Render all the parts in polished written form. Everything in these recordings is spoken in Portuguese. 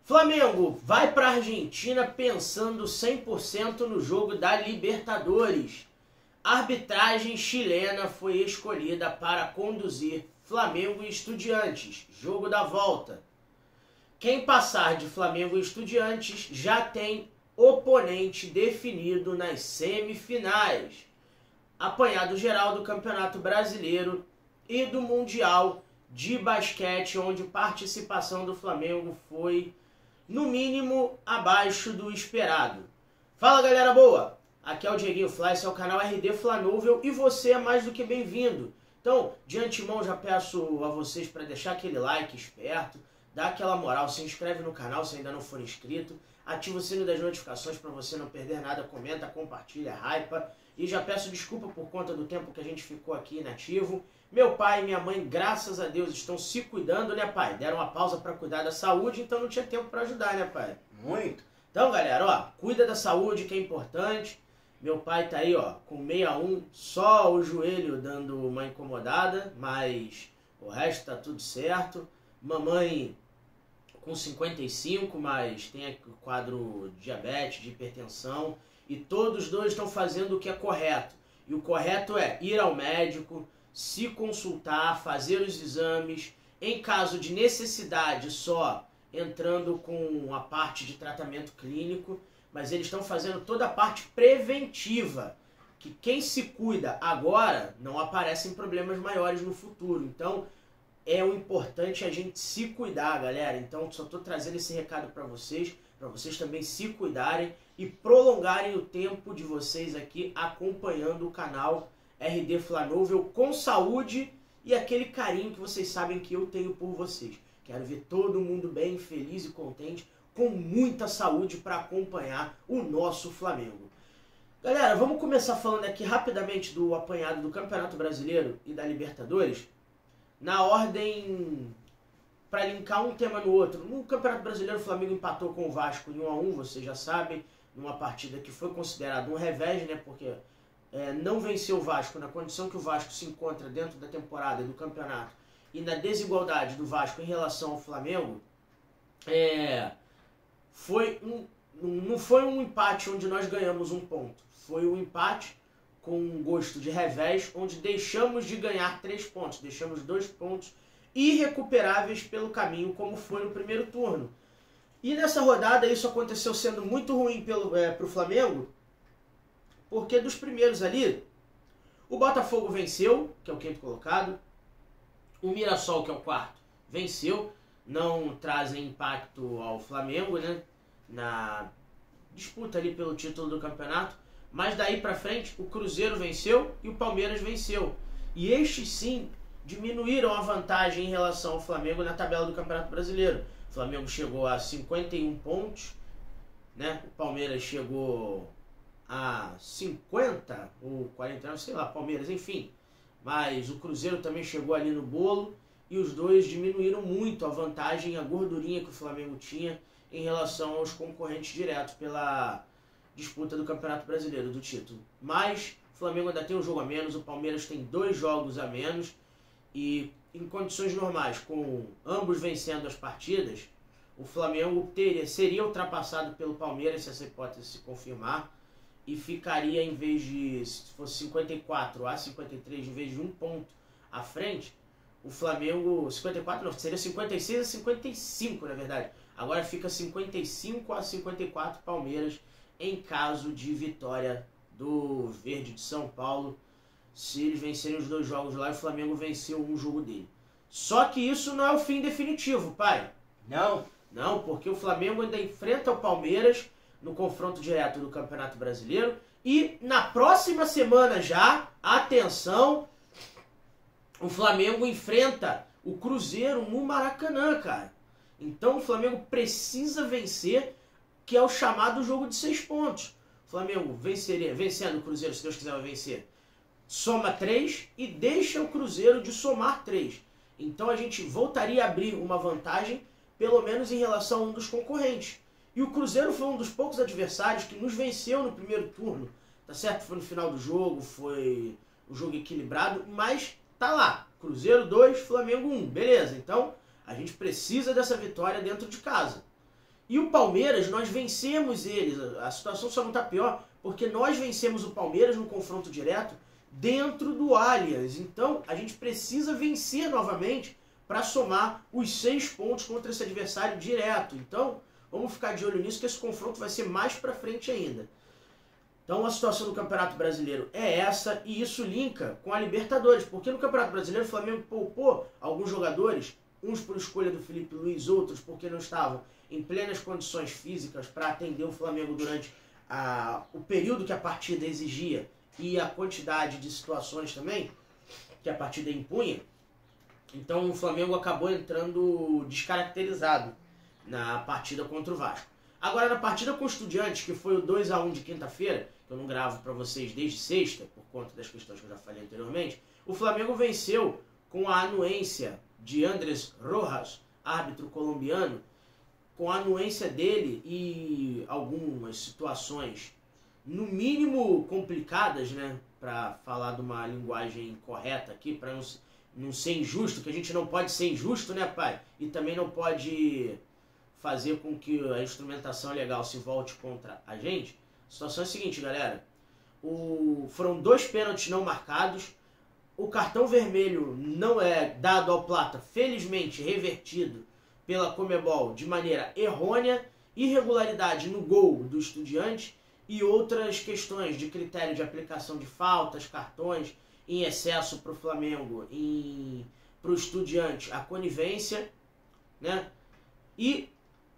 Flamengo vai para a Argentina pensando 100% no jogo da Libertadores. A arbitragem chilena foi escolhida para conduzir Flamengo e Estudiantes, jogo da volta. Quem passar de Flamengo e Estudiantes já tem oponente definido nas semifinais. Apanhado geral do Campeonato Brasileiro e do Mundial de Basquete, onde a participação do Flamengo foi, no mínimo, abaixo do esperado. Fala, galera boa! Aqui é o Dieguinho Fly, esse é o canal RD Flanúvel e você é mais do que bem-vindo. Então, de antemão, já peço a vocês para deixar aquele like esperto, dar aquela moral, se inscreve no canal se ainda não for inscrito, ativa o sino das notificações para você não perder nada, comenta, compartilha, hypa. E já peço desculpa por conta do tempo que a gente ficou aqui inativo. Meu pai e minha mãe, graças a Deus, estão se cuidando, né, pai? Deram uma pausa para cuidar da saúde, então não tinha tempo para ajudar, né, pai? Muito. Então, galera, ó, cuida da saúde, que é importante. Meu pai tá aí, ó, com 61, só o joelho dando uma incomodada, mas o resto tá tudo certo. Mamãe com 55, mas tem o quadro de diabetes, de hipertensão. E todos dois estão fazendo o que é correto. E o correto é ir ao médico, se consultar, fazer os exames. Em caso de necessidade, só entrando com a parte de tratamento clínico. Mas eles estão fazendo toda a parte preventiva. Que quem se cuida agora não aparecem problemas maiores no futuro. Então é o importante a gente se cuidar, galera. Então só estou trazendo esse recado para vocês também se cuidarem e prolongarem o tempo de vocês aqui acompanhando o canal RD Flanúvel com saúde e aquele carinho que vocês sabem que eu tenho por vocês. Quero ver todo mundo bem, feliz e contente, com muita saúde para acompanhar o nosso Flamengo. Galera, vamos começar falando aqui rapidamente do apanhado do Campeonato Brasileiro e da Libertadores, na ordem para linkar um tema no outro. No Campeonato Brasileiro, o Flamengo empatou com o Vasco em 1-1, vocês já sabem, numa partida que foi considerada um revés, né? Porque não venceu o Vasco na condição que o Vasco se encontra dentro da temporada e do campeonato e na desigualdade do Vasco em relação ao Flamengo, não foi um empate onde nós ganhamos um ponto. Foi um empate com um gosto de revés, onde deixamos de ganhar 3 pontos, deixamos 2 pontos irrecuperáveis pelo caminho, como foi no primeiro turno. E nessa rodada isso aconteceu sendo muito ruim para o Flamengo, porque dos primeiros ali, o Botafogo venceu, que é o quinto colocado, o Mirassol, que é o quarto, venceu, não trazem impacto ao Flamengo, né, na disputa ali pelo título do campeonato, mas daí para frente o Cruzeiro venceu e o Palmeiras venceu. E estes sim diminuíram a vantagem em relação ao Flamengo na tabela do Campeonato Brasileiro. O Flamengo chegou a 51 pontos, né? O Palmeiras chegou a 50 ou 49, sei lá, Palmeiras, enfim. Mas o Cruzeiro também chegou ali no bolo e os dois diminuíram muito a vantagem, a gordurinha que o Flamengo tinha em relação aos concorrentes diretos pela disputa do Campeonato Brasileiro, do título. Mas o Flamengo ainda tem um jogo a menos, o Palmeiras tem 2 jogos a menos. E em condições normais, com ambos vencendo as partidas, o Flamengo seria ultrapassado pelo Palmeiras, se essa hipótese se confirmar, e ficaria, em vez de, se fosse 54 a 53, em vez de 1 ponto à frente, o Flamengo, 54 não, seria 56 a 55, na verdade. Agora fica 55 a 54 Palmeiras, em caso de vitória do Verde de São Paulo. Se eles vencerem os 2 jogos lá, o Flamengo venceu um jogo dele. Só que isso não é o fim definitivo, pai. Não. Não, porque o Flamengo ainda enfrenta o Palmeiras no confronto direto do Campeonato Brasileiro. E na próxima semana já, atenção, o Flamengo enfrenta o Cruzeiro no Maracanã, cara. Então o Flamengo precisa vencer, que é o chamado jogo de 6 pontos. O Flamengo vencendo o Cruzeiro, se Deus quiser vai vencer, soma 3 e deixa o Cruzeiro de somar 3. Então a gente voltaria a abrir uma vantagem, pelo menos em relação a um dos concorrentes. E o Cruzeiro foi um dos poucos adversários que nos venceu no primeiro turno. Tá certo? Foi no final do jogo, foi um jogo equilibrado, mas tá lá. Cruzeiro 2, Flamengo 1. Beleza, então a gente precisa dessa vitória dentro de casa. E o Palmeiras, nós vencemos eles. A situação só não está pior porque nós vencemos o Palmeiras no confronto direto dentro do Allianz. Então, a gente precisa vencer novamente para somar os 6 pontos contra esse adversário direto. Então, vamos ficar de olho nisso, que esse confronto vai ser mais para frente ainda. Então, a situação do Campeonato Brasileiro é essa, e isso linka com a Libertadores, porque no Campeonato Brasileiro o Flamengo poupou alguns jogadores, uns por escolha do Felipe Luiz, outros porque não estavam em plenas condições físicas para atender o Flamengo durante o período que a partida exigia e a quantidade de situações também que a partida impunha. Então o Flamengo acabou entrando descaracterizado na partida contra o Vasco. Agora na partida com o Estudiantes, que foi o 2-1 de quinta-feira, que eu não gravo para vocês desde sexta, por conta das questões que eu já falei anteriormente, o Flamengo venceu com a anuência de Andrés Rojas, árbitro colombiano, com a anuência dele e algumas situações, no mínimo complicadas, né, para falar de uma linguagem correta aqui, para não ser injusto, que a gente não pode ser injusto, né, pai? E também não pode fazer com que a instrumentação legal se volte contra a gente. A situação é a seguinte, galera. Foram 2 pênaltis não marcados. O cartão vermelho não é dado ao Plata, felizmente revertido pela Conmebol de maneira errônea, irregularidade no gol do Estudiantes e outras questões de critério de aplicação de faltas, cartões em excesso para o Flamengo, para o Estudiante a conivência, né? E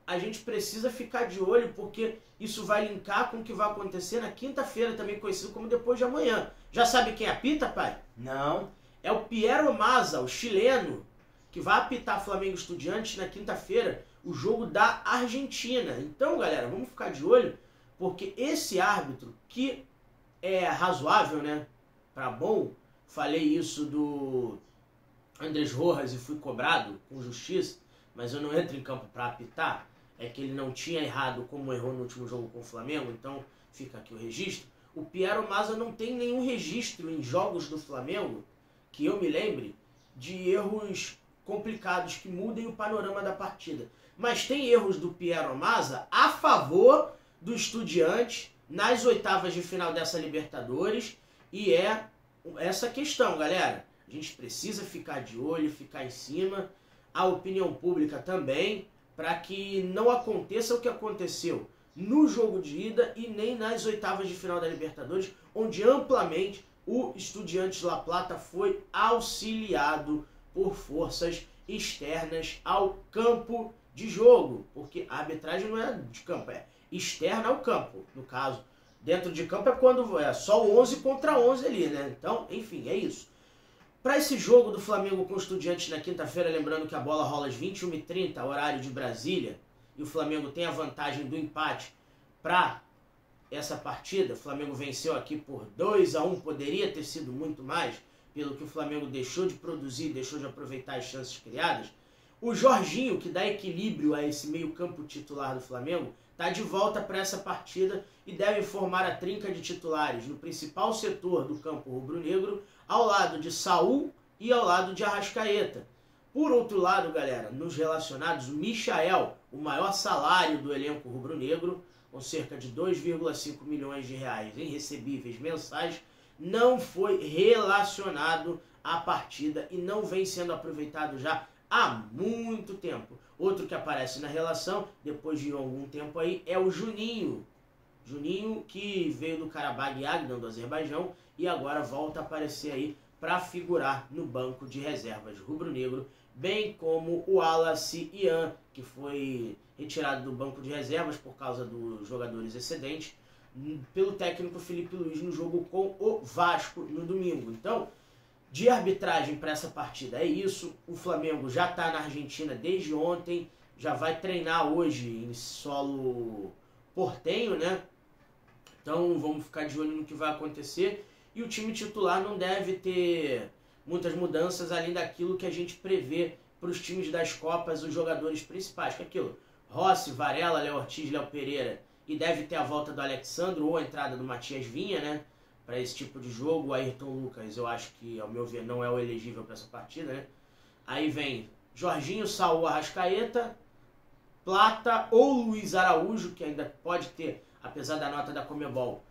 a gente precisa ficar de olho porque isso vai linkar com o que vai acontecer na quinta-feira, também conhecido como depois de amanhã. Já sabe quem apita, pai? Não. É o Piero Mazza, o chileno, que vai apitar Flamengo e Estudiantes na quinta-feira, o jogo da Argentina. Então, galera, vamos ficar de olho, porque esse árbitro, que é razoável, né, para bom, falei isso do Andrés Rojas e fui cobrado com justiça, mas eu não entro em campo para apitar, é que ele não tinha errado como errou no último jogo com o Flamengo, então fica aqui o registro. O Piero Mazza não tem nenhum registro em jogos do Flamengo, que eu me lembre, de erros complicados que mudem o panorama da partida. Mas tem erros do Piero Mazza a favor do Estudiantes nas oitavas de final dessa Libertadores, e é essa questão, galera. A gente precisa ficar de olho, ficar em cima, a opinião pública também, para que não aconteça o que aconteceu no jogo de ida e nem nas oitavas de final da Libertadores, onde amplamente o Estudiantes La Plata foi auxiliado por forças externas ao campo de jogo, porque a arbitragem não é de campo, é externa ao campo, no caso. Dentro de campo é quando é só 11 contra 11 ali, né? Então, enfim, é isso. Para esse jogo do Flamengo com o Estudiantes na quinta-feira, lembrando que a bola rola às 21h30, horário de Brasília, e o Flamengo tem a vantagem do empate para essa partida. O Flamengo venceu aqui por 2-1, poderia ter sido muito mais, pelo que o Flamengo deixou de produzir, deixou de aproveitar as chances criadas. O Jorginho, que dá equilíbrio a esse meio-campo titular do Flamengo, está de volta para essa partida e deve formar a trinca de titulares no principal setor do campo rubro-negro, ao lado de Saúl e ao lado de Arrascaeta. Por outro lado, galera, nos relacionados, o Michael, o maior salário do elenco rubro-negro, com cerca de 2,5 milhões de reais em recebíveis mensais, não foi relacionado à partida e não vem sendo aproveitado já há muito tempo. Outro que aparece na relação, depois de algum tempo aí, é o Juninho. Juninho, que veio do Karabag Agdan, do Azerbaijão, e agora volta a aparecer aí para figurar no banco de reservas rubro-negro, bem como o Wallace Ian, que foi retirado do banco de reservas por causa dos jogadores excedentes, pelo técnico Felipe Luiz no jogo com o Vasco no domingo. Então, de arbitragem para essa partida é isso. O Flamengo já está na Argentina desde ontem, já vai treinar hoje em solo portenho, né? Então vamos ficar de olho no que vai acontecer. E o time titular não deve ter muitas mudanças além daquilo que a gente prevê para os times das Copas, os jogadores principais, que é aquilo: Rossi, Varela, Léo Ortiz, Léo Pereira, e deve ter a volta do Alexandro ou a entrada do Matias Vinha, né? Para esse tipo de jogo. O Ayrton Lucas, eu acho que, ao meu ver, não é o elegível para essa partida, né? Aí vem Jorginho, Saúl, Arrascaeta, Plata ou Luiz Araújo, que ainda pode ter, apesar da nota da Conmebol,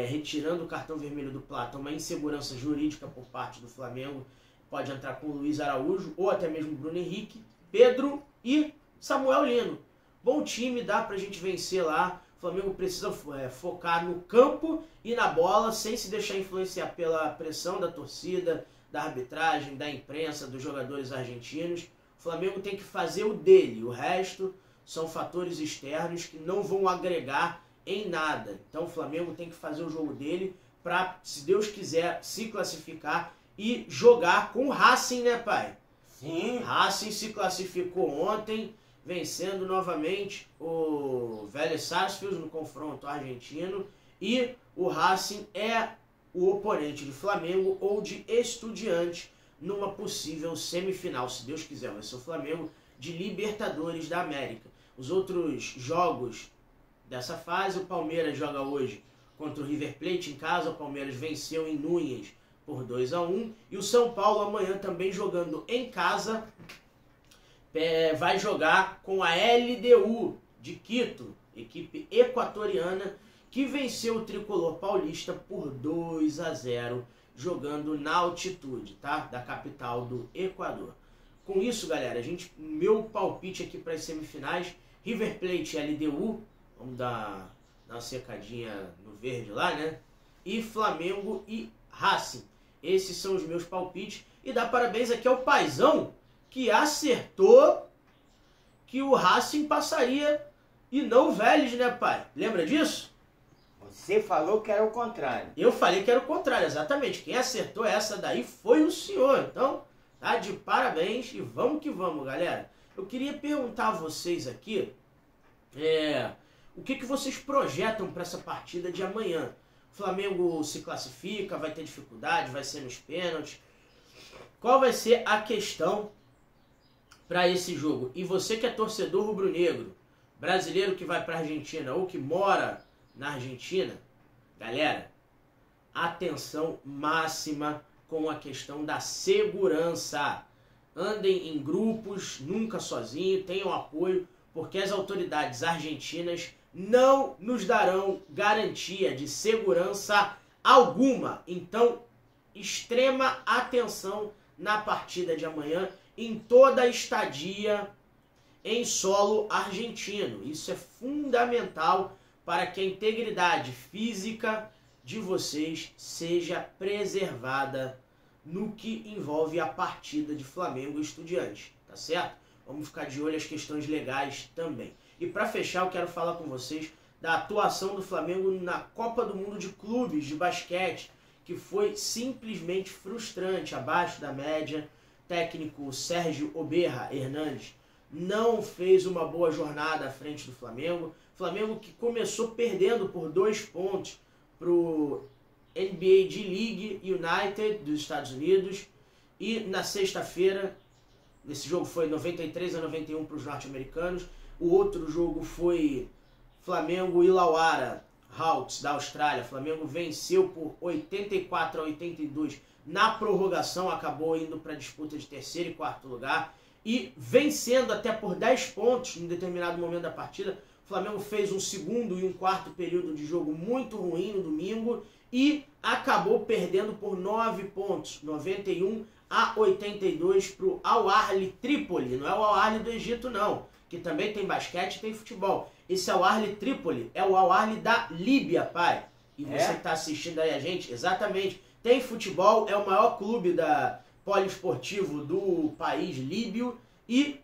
retirando o cartão vermelho do Plata, uma insegurança jurídica por parte do Flamengo. Pode entrar com o Luiz Araújo ou até mesmo Bruno Henrique, Pedro e Samuel Lino. Bom time, dá pra gente vencer lá. O Flamengo precisa focar no campo e na bola, sem se deixar influenciar pela pressão da torcida, da arbitragem, da imprensa, dos jogadores argentinos. O Flamengo tem que fazer o dele, o resto são fatores externos que não vão agregar em nada. Então o Flamengo tem que fazer o jogo dele para, se Deus quiser, se classificar e jogar com o Racing, né, pai? Sim. Racing se classificou ontem, vencendo novamente o Vélez Sarsfield no confronto argentino, e o Racing é o oponente de Flamengo ou de Estudiantes numa possível semifinal, se Deus quiser, vai ser o Flamengo de Libertadores da América. Os outros jogos dessa fase, o Palmeiras joga hoje contra o River Plate em casa, o Palmeiras venceu em Núñez por 2-1, e o São Paulo amanhã também jogando em casa, vai jogar com a LDU de Quito, equipe equatoriana, que venceu o tricolor paulista por 2-0, jogando na altitude, tá? Da capital do Equador. Com isso, galera, meu palpite aqui para as semifinais: River Plate e LDU, vamos dar uma secadinha no verde lá, né? E Flamengo e Racing. Esses são os meus palpites. E dá parabéns aqui ao Paizão, que acertou que o Racing passaria e não o Vélez, né, pai? Lembra disso? Você falou que era o contrário. Eu falei que era o contrário, exatamente. Quem acertou essa daí foi o senhor. Então, tá de parabéns e vamos que vamos, galera. Eu queria perguntar a vocês aqui, o que vocês projetam para essa partida de amanhã? O Flamengo se classifica, vai ter dificuldade, vai ser nos pênaltis. Qual vai ser a questão para esse jogo? E você que é torcedor rubro-negro, brasileiro que vai para a Argentina ou que mora na Argentina, galera, atenção máxima com a questão da segurança. Andem em grupos, nunca sozinho, tenham apoio, porque as autoridades argentinas não nos darão garantia de segurança alguma. Então, extrema atenção na partida de amanhã, em toda a estadia em solo argentino. Isso é fundamental para que a integridade física de vocês seja preservada no que envolve a partida de Flamengo e Estudiantes, tá certo? Vamos ficar de olho às questões legais também. E para fechar, eu quero falar com vocês da atuação do Flamengo na Copa do Mundo de Clubes de basquete, que foi simplesmente frustrante, abaixo da média. Técnico Sérgio Oberra Hernandes não fez uma boa jornada à frente do Flamengo. Flamengo que começou perdendo por 2 pontos para o NBA G-League United dos Estados Unidos. E na sexta-feira, esse jogo foi 93-91 para os norte-americanos. O outro jogo foi Flamengo e Illawarra Hawks da Austrália. Flamengo venceu por 84-82 na prorrogação, acabou indo para a disputa de terceiro e quarto lugar. E vencendo até por 10 pontos em determinado momento da partida. O Flamengo fez um segundo e um quarto período de jogo muito ruim no domingo e acabou perdendo por 9 pontos, 91-82 para o Al Ahly Trípoli. Não é o Al Ahly do Egito, não, que também tem basquete e tem futebol. Esse Al Ahly Trípoli é o Al Ahly da Líbia, pai. E você que está assistindo aí a gente, exatamente, tem futebol, é o maior clube poliesportivo do país líbio e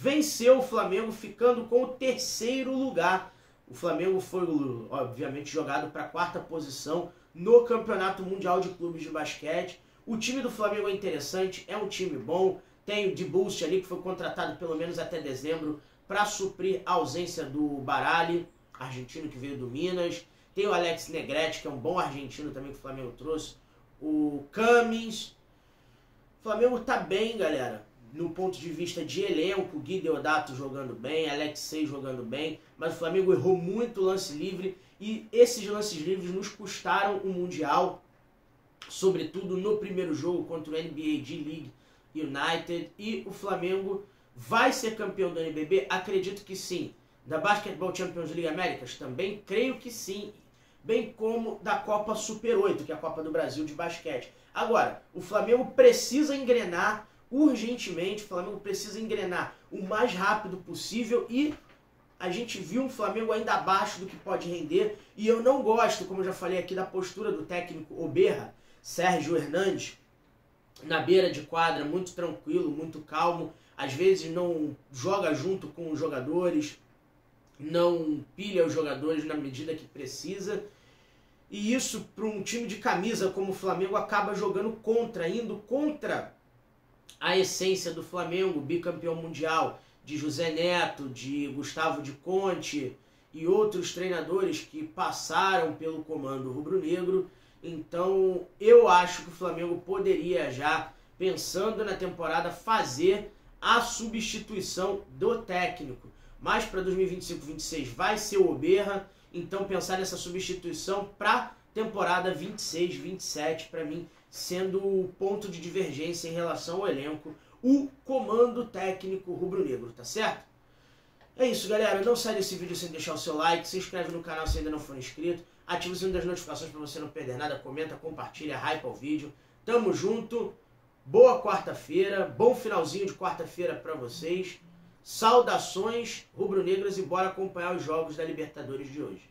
venceu o Flamengo, ficando com o terceiro lugar. O Flamengo foi, obviamente, jogado para a 4ª posição no Campeonato Mundial de Clubes de Basquete. O time do Flamengo é interessante, é um time bom. Tem o DeBoost ali, que foi contratado pelo menos até dezembro para suprir a ausência do Baralli, argentino que veio do Minas. Tem o Alex Negrete, que é um bom argentino também que o Flamengo trouxe. O Cummings. O Flamengo tá bem, galera, no ponto de vista de elenco. Gui Deodato jogando bem, Alexei jogando bem, mas o Flamengo errou muito lance livre e esses lances livres nos custaram o Mundial, sobretudo no primeiro jogo contra o NBA G-League United. E o Flamengo Vai ser campeão do NBB? Acredito que sim. Da Basketball Champions League Américas? Também creio que sim. Bem como da Copa Super 8, que é a Copa do Brasil de basquete. Agora, o Flamengo precisa engrenar urgentemente, o Flamengo precisa engrenar o mais rápido possível e a gente viu um Flamengo ainda abaixo do que pode render e eu não gosto, como eu já falei aqui, da postura do técnico Oberra, Sérgio Hernandes, na beira de quadra, muito tranquilo, muito calmo, às vezes não joga junto com os jogadores, não pilha os jogadores na medida que precisa. E isso, para um time de camisa como o Flamengo, acaba jogando contra, indo contra a essência do Flamengo, bicampeão mundial, de José Neto, de Gustavo de Conte e outros treinadores que passaram pelo comando rubro-negro. Então, eu acho que o Flamengo poderia já, pensando na temporada, fazer a substituição do técnico. Mas para 2025-26 vai ser o Oberra. Então pensar nessa substituição para temporada 26-27, para mim, sendo o ponto de divergência em relação ao elenco, o comando técnico rubro-negro, tá certo? É isso, galera. Não sai desse vídeo sem deixar o seu like, se inscreve no canal se ainda não for inscrito, ativa o sininho das notificações para você não perder nada, comenta, compartilha, hypa o vídeo. Tamo junto, boa quarta-feira, bom finalzinho de quarta-feira para vocês. Saudações rubro-negras e bora acompanhar os jogos da Libertadores de hoje.